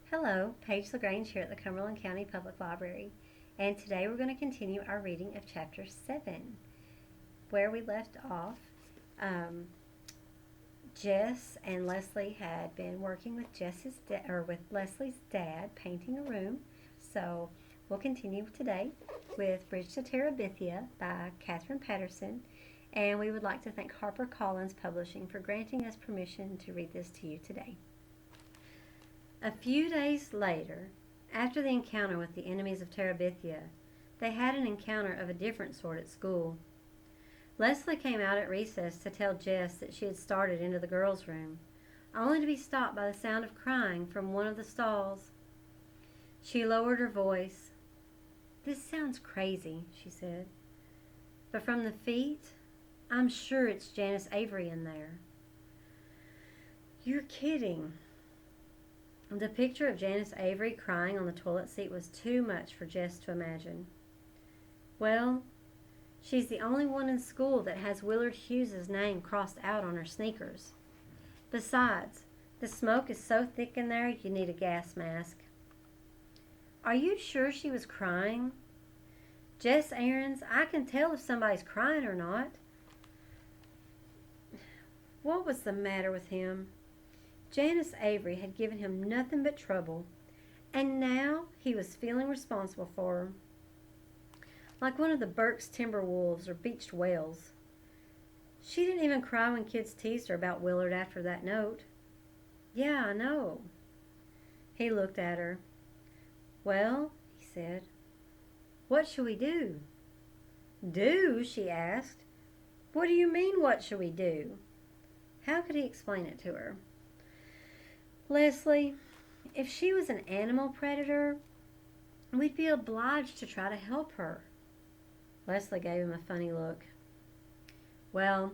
Hello, Paige LaGrange here at the Cumberland County Public Library, and today we're going to continue our reading of Chapter 7. Where we left off, um, Jess and Leslie had been working with with Leslie's dad painting a room, so we'll continue today with Bridge to Terabithia by Catherine Patterson, and we would like to thank HarperCollins Publishing for granting us permission to read this to you today. A few days later, after the encounter with the enemies of Terabithia, they had an encounter of a different sort at school. Leslie came out at recess to tell Jess that she had started into the girls' room, only to be stopped by the sound of crying from one of the stalls. She lowered her voice. "This sounds crazy," she said. "But from the feet, I'm sure it's Janice Avery in there." "You're kidding." The picture of Janice Avery crying on the toilet seat was too much for Jess to imagine. "Well, she's the only one in school that has Willard Hughes's name crossed out on her sneakers. Besides, the smoke is so thick in there you need a gas mask." "Are you sure she was crying?" "Jess Aarons, I can tell if somebody's crying or not." What was the matter with him? Janice Avery had given him nothing but trouble, and now he was feeling responsible for her, like one of the Burke's timber wolves or beached whales. She didn't even cry when kids teased her about Willard after that note. "Yeah, I know." He looked at her. "Well," he said, "what shall we do?" "Do?" she asked. "What do you mean, what shall we do?" How could he explain it to her? "Leslie, if she was an animal predator, we'd be obliged to try to help her." Leslie gave him a funny look. "Well,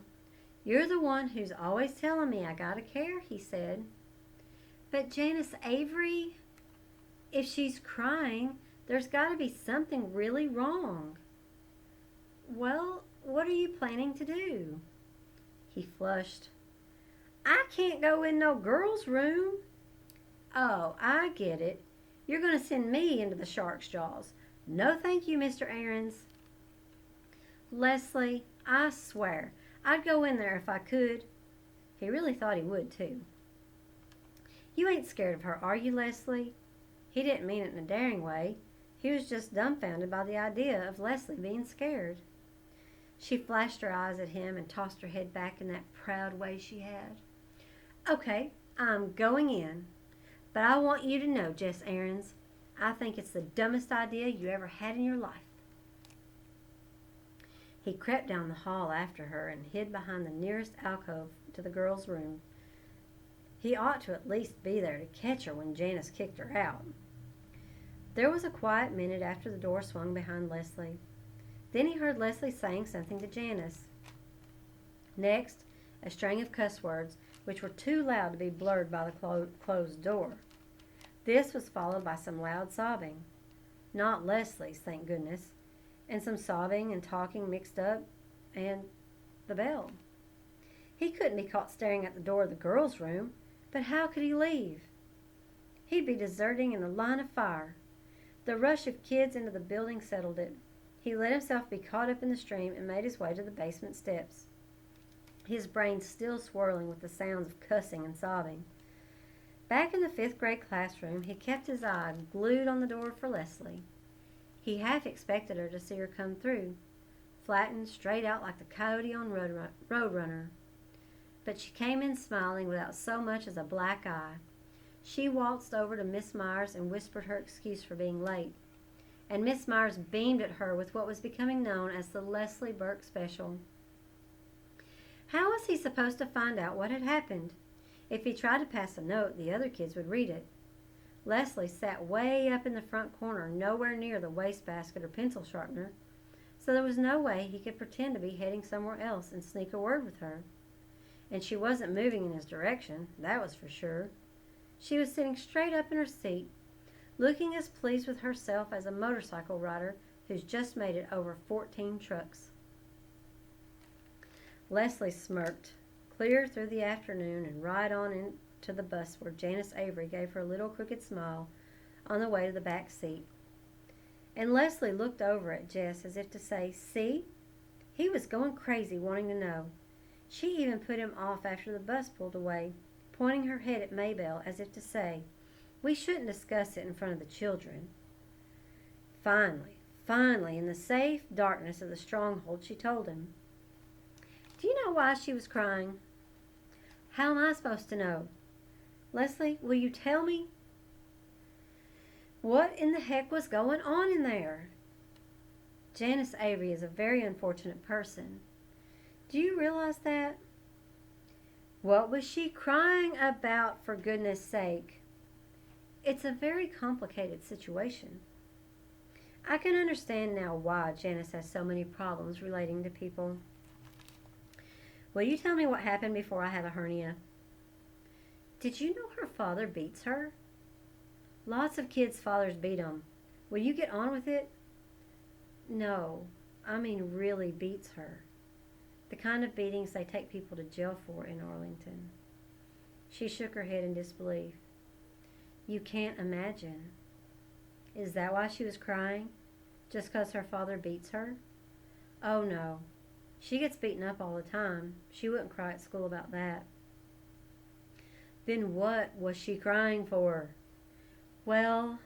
you're the one who's always telling me I gotta care," he said. "But Janice Avery, if she's crying, there's gotta be something really wrong." "Well, what are you planning to do?" He flushed. "I can't go in no girl's room." "Oh, I get it. You're going to send me into the shark's jaws. No thank you, Mr. Aarons." "Leslie, I swear, I'd go in there if I could." He really thought he would, too. "You ain't scared of her, are you, Leslie?" He didn't mean it in a daring way. He was just dumbfounded by the idea of Leslie being scared. She flashed her eyes at him and tossed her head back in that proud way she had. "Okay, I'm going in. But I want you to know, Jess Aarons, I think it's the dumbest idea you ever had in your life." He crept down the hall after her and hid behind the nearest alcove to the girls' room. He ought to at least be there to catch her when Janice kicked her out. There was a quiet minute after the door swung behind Leslie. Then he heard Leslie saying something to Janice. Next, a string of cuss words, which were too loud to be blurred by the closed door. This was followed by some loud sobbing. Not Leslie's, thank goodness. And some sobbing and talking mixed up, and the bell. He couldn't be caught staring at the door of the girls' room, but how could he leave? He'd be deserting in a line of fire. The rush of kids into the building settled it. He let himself be caught up in the stream and made his way to the basement steps, his brain still swirling with the sounds of cussing and sobbing. Back in the 5th grade classroom, he kept his eye glued on the door for Leslie. He half expected her to see her come through, flattened straight out like the coyote on Roadrunner. But she came in smiling without so much as a black eye. She waltzed over to Miss Myers and whispered her excuse for being late. And Miss Myers beamed at her with what was becoming known as the Leslie Burke Special. How was he supposed to find out what had happened? If he tried to pass a note, the other kids would read it. Leslie sat way up in the front corner, nowhere near the wastebasket or pencil sharpener, so there was no way he could pretend to be heading somewhere else and sneak a word with her. And she wasn't moving in his direction, that was for sure. She was sitting straight up in her seat, looking as pleased with herself as a motorcycle rider who's just made it over 14 trucks. Leslie smirked, clear through the afternoon and right on to the bus where Janice Avery gave her a little crooked smile on the way to the back seat. And Leslie looked over at Jess as if to say, "See?" He was going crazy wanting to know. She even put him off after the bus pulled away, pointing her head at Maybelle as if to say, "We shouldn't discuss it in front of the children." Finally, in the safe darkness of the stronghold, she told him. "Do you know why she was crying?" "How am I supposed to know?" "Leslie, will you tell me?" What in the heck was going on in there? Janice Avery is a very unfortunate person. Do you realize that? What was she crying about, for goodness sake? It's a very complicated situation. I can understand now why Janice has so many problems relating to people. Will you tell me what happened before I had a hernia? Did you know her father beats her? Lots of kids' fathers beat them. Will you get on with it? No, I mean really beats her. The kind of beatings they take people to jail for in Arlington. She shook her head in disbelief. You can't imagine. Is that why she was crying? Just 'cause her father beats her? Oh no, she gets beaten up all the time. She wouldn't cry at school about that. Then what was she crying for? Well,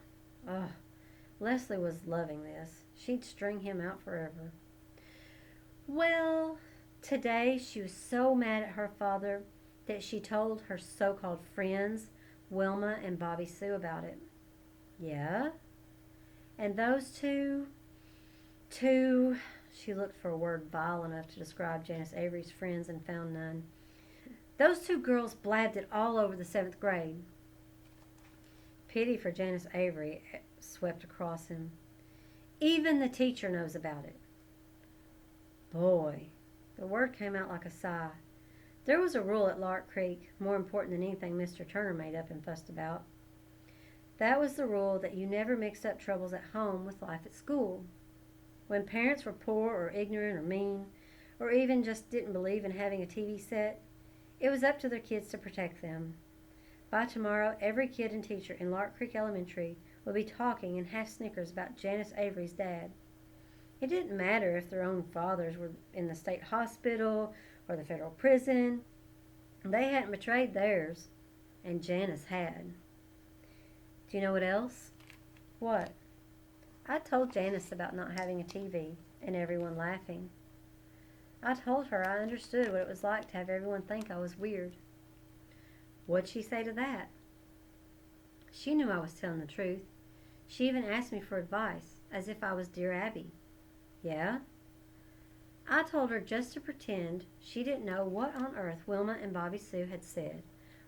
Leslie was loving this. She'd string him out forever. Well, today she was so mad at her father that she told her so-called friends, Wilma and Bobby Sue, about it. Yeah? And those two, she looked for a word vile enough to describe Janice Avery's friends and found none. Those two girls blabbed it all over the 7th grade. Pity for Janice Avery swept across him. Even the teacher knows about it. Boy, the word came out like a sigh. There was a rule at Lark Creek, more important than anything Mr. Turner made up and fussed about. That was the rule that you never mixed up troubles at home with life at school. When parents were poor or ignorant or mean, or even just didn't believe in having a TV set, it was up to their kids to protect them. By tomorrow, every kid and teacher in Lark Creek Elementary would be talking and half snickers about Janice Avery's dad. It didn't matter if their own fathers were in the state hospital or the federal prison. They hadn't betrayed theirs, and Janice had. Do you know what else? What? I told Janice about not having a TV and everyone laughing. I told her I understood what it was like to have everyone think I was weird. What'd she say to that? She knew I was telling the truth. She even asked me for advice, as if I was Dear Abby. Yeah? I told her just to pretend she didn't know what on earth Wilma and Bobby Sue had said,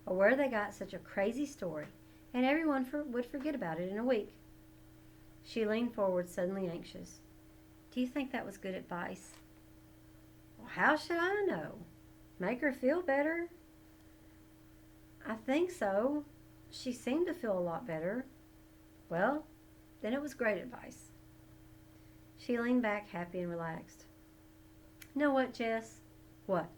or where they got such a crazy story, and everyone would forget about it in a week. She leaned forward, suddenly anxious. Do you think that was good advice? Well, how should I know? Make her feel better? I think so. She seemed to feel a lot better. Well, then it was great advice. She leaned back, happy and relaxed. Know what, Jess? What?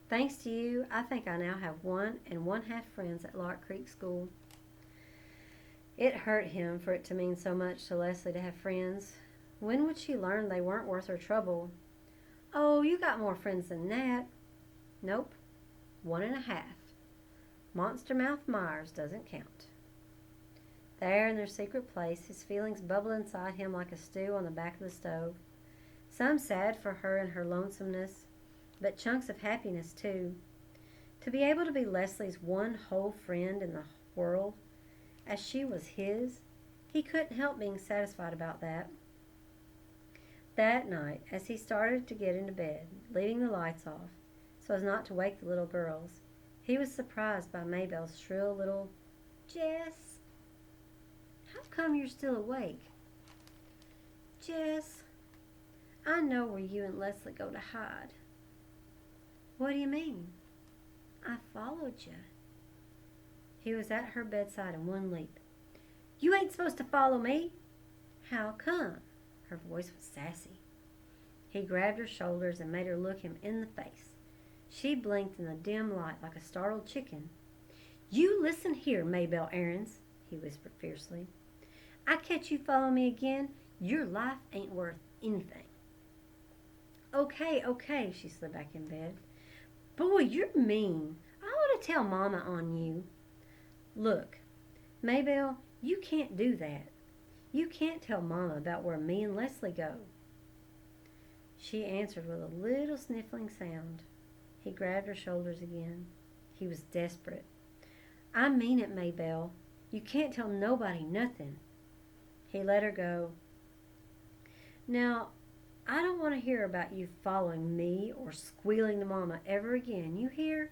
Thanks to you, I think I now have 1 1/2 friends at Lark Creek School. It hurt him for it to mean so much to Leslie to have friends. When would she learn they weren't worth her trouble? Oh, you got more friends than that. Nope, 1 1/2. Monster Mouth Myers doesn't count. There in their secret place, his feelings bubbled inside him like a stew on the back of the stove. Some sad for her and her lonesomeness, but chunks of happiness too. To be able to be Leslie's one whole friend in the world, as she was his, he couldn't help being satisfied about that. That night, as he started to get into bed, leaving the lights off, so as not to wake the little girls, he was surprised by Maybelle's shrill little, Jess, how come you're still awake? Jess, I know where you and Leslie go to hide. What do you mean? I followed you. He was at her bedside in one leap. You ain't supposed to follow me. How come? Her voice was sassy. He grabbed her shoulders and made her look him in the face. She blinked in the dim light like a startled chicken. "You listen here, Maybelle Aarons," he whispered fiercely. "I catch you follow me again, your life ain't worth anything." "Okay, okay," she slid back in bed. "Boy, you're mean. I ought to tell Mama on you." "Look, Maybelle, you can't do that. You can't tell Mama about where me and Leslie go." She answered with a little sniffling sound. He grabbed her shoulders again. He was desperate. "I mean it, Maybelle. You can't tell nobody nothing." He let her go. "Now, I don't want to hear about you following me or squealing to Mama ever again. You hear?"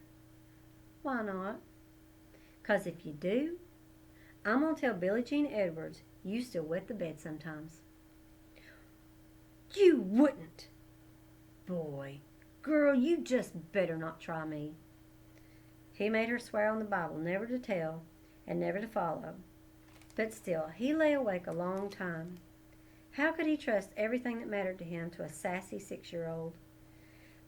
"Why not?" "'Cause if you do, I'm going to tell Billie Jean Edwards you still wet the bed sometimes." "You wouldn't!" "Boy, girl, you just better not try me." He made her swear on the Bible never to tell and never to follow. But still, he lay awake a long time. How could he trust everything that mattered to him to a sassy 6-year-old?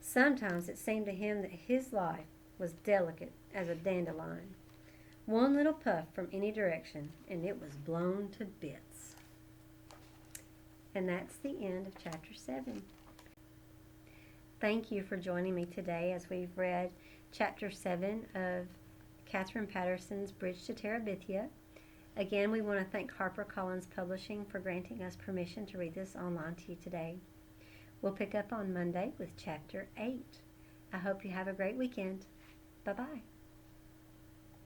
Sometimes it seemed to him that his life was delicate as a dandelion. One little puff from any direction, and it was blown to bits. And that's the end of Chapter 7. Thank you for joining me today as we've read Chapter 7 of Catherine Patterson's Bridge to Terabithia. Again, we want to thank HarperCollins Publishing for granting us permission to read this online to you today. We'll pick up on Monday with Chapter 8. I hope you have a great weekend. Bye-bye.